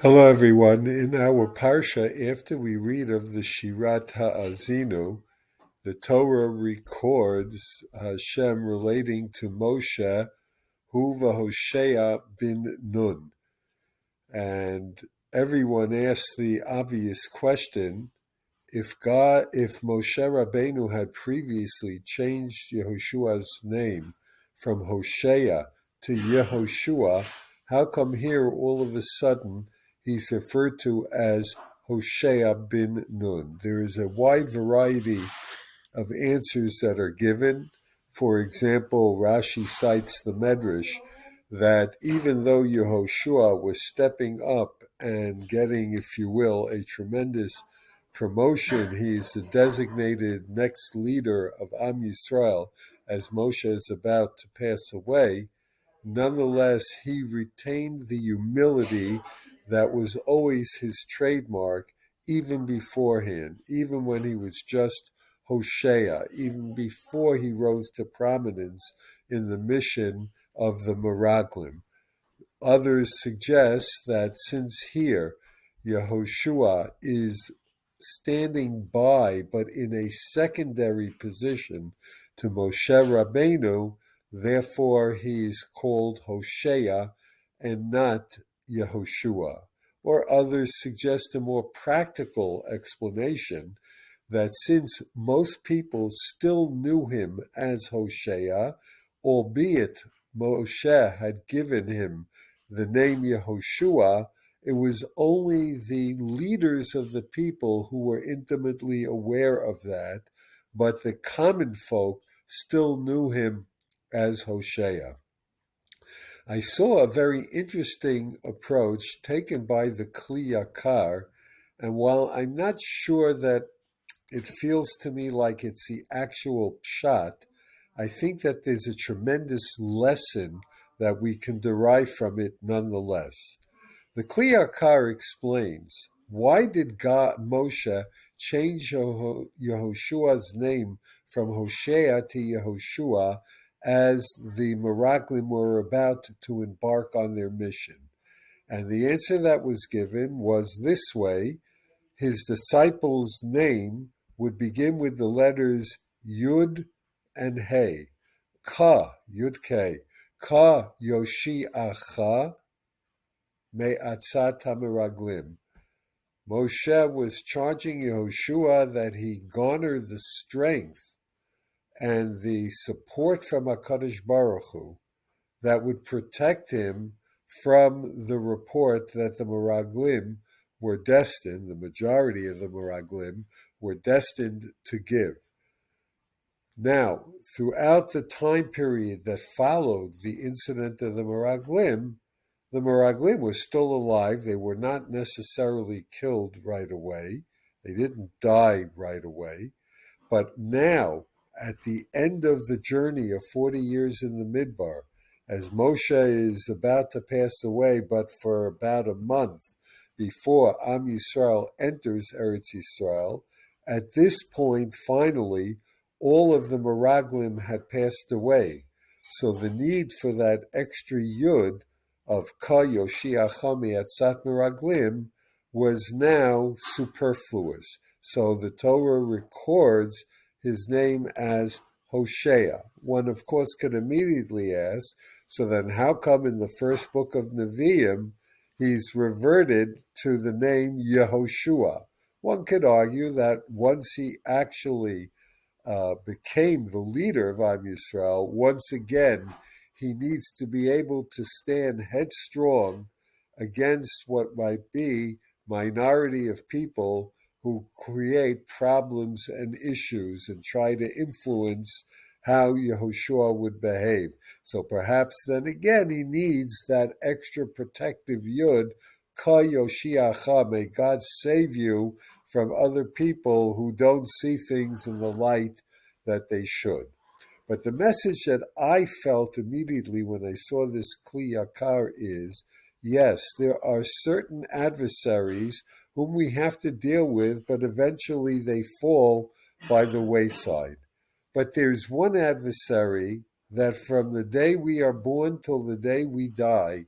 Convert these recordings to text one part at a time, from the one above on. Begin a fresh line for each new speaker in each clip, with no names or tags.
Hello, everyone. In our Parsha, after we read of the Shirat Ha'azinu, the Torah records Hashem relating to Moshe, Hu v'Hoshea bin Nun. And everyone asks the obvious question, if Moshe Rabbeinu had previously changed Yehoshua's name from Hoshea to Yehoshua, how come here all of a sudden he's referred to as Hoshea bin Nun? There is a wide variety of answers that are given. For example, Rashi cites the Medrash that even though Yehoshua was stepping up and getting, if you will, a tremendous promotion, he's the designated next leader of Am Yisrael as Moshe is about to pass away. Nonetheless, he retained the humility that was always his trademark, even beforehand, even when he was just Hoshea, even before he rose to prominence in the mission of the Meraglim. Others suggest that since here Yehoshua is standing by, but in a secondary position to Moshe Rabbeinu, therefore he is called Hoshea and not Yehoshua. Or others suggest a more practical explanation that since most people still knew him as Hoshea, albeit Moshe had given him the name Yehoshua, it was only the leaders of the people who were intimately aware of that, but the common folk still knew him as Hoshea. I saw a very interesting approach taken by the Kli Yakar, and while I'm not sure that it feels to me like it's the actual pshat, I think that there's a tremendous lesson that we can derive from it nonetheless. The Kli Yakar explains, why did Moshe change Yehoshua's name from Hoshea to Yehoshua as the Meraglim were about to embark on their mission? And the answer that was given was this way: his disciples' name would begin with the letters Yud and Hey. Ka, Yud K. Ka Yoshiacha Me'atzat HaMeraglim. Moshe was charging Yehoshua that he garner the strength and the support from HaKadosh Baruch Hu that would protect him from the report that the Meraglim were destined, the majority of the Meraglim were destined to give. Now, throughout the time period that followed the incident of the Meraglim were still alive. They were not necessarily killed right away. They didn't die right away. But now, at the end of the journey of 40 years in the Midbar, as Moshe is about to pass away, but for about a month before Am Yisrael enters Eretz Yisrael, at this point, finally, all of the Meraglim had passed away. So the need for that extra yud of Ka Yoshiacha Me'atzat Meraglim was now superfluous. So the Torah records his name as Hoshea. One, of course, could immediately ask, so then how come in the first book of Nevi'im he's reverted to the name Yehoshua? One could argue that once he actually became the leader of Am Yisrael, once again he needs to be able to stand headstrong against what might be minority of people who create problems and issues and try to influence how Yehoshua would behave. So perhaps then again he needs that extra protective yud, Ka Yoshiacha, may God save you from other people who don't see things in the light that they should. But the message that I felt immediately when I saw this Kli Yakar is, yes, there are certain adversaries whom we have to deal with, but eventually they fall by the wayside. But there's one adversary that from the day we are born till the day we die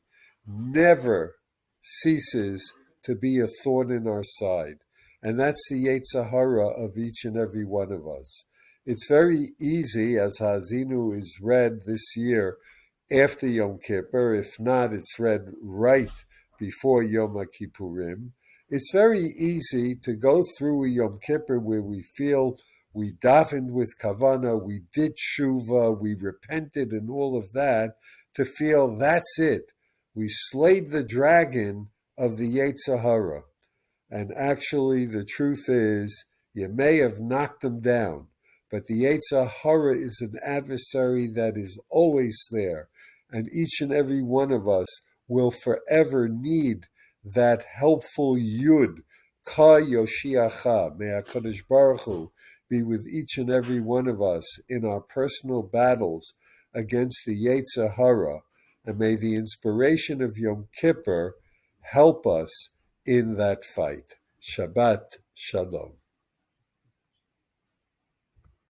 never ceases to be a thorn in our side. And that's the Yetzer Hara of each and every one of us. It's very easy, as Hazinu is read this year after Yom Kippur. If not, it's read right before Yom Kippurim. It's very easy to go through a Yom Kippur where we feel we davened with kavana, we did tshuva, we repented and all of that, to feel that's it. We slayed the dragon of the Yetzer Hara. And actually, the truth is, you may have knocked him down, but the Yetzer Hara is an adversary that is always there. And each and every one of us will forever need that helpful Yud, Ka Yoshiacha. May HaKadosh Baruch Hu be with each and every one of us in our personal battles against the Yetzer Hara. And may the inspiration of Yom Kippur help us in that fight. Shabbat Shalom.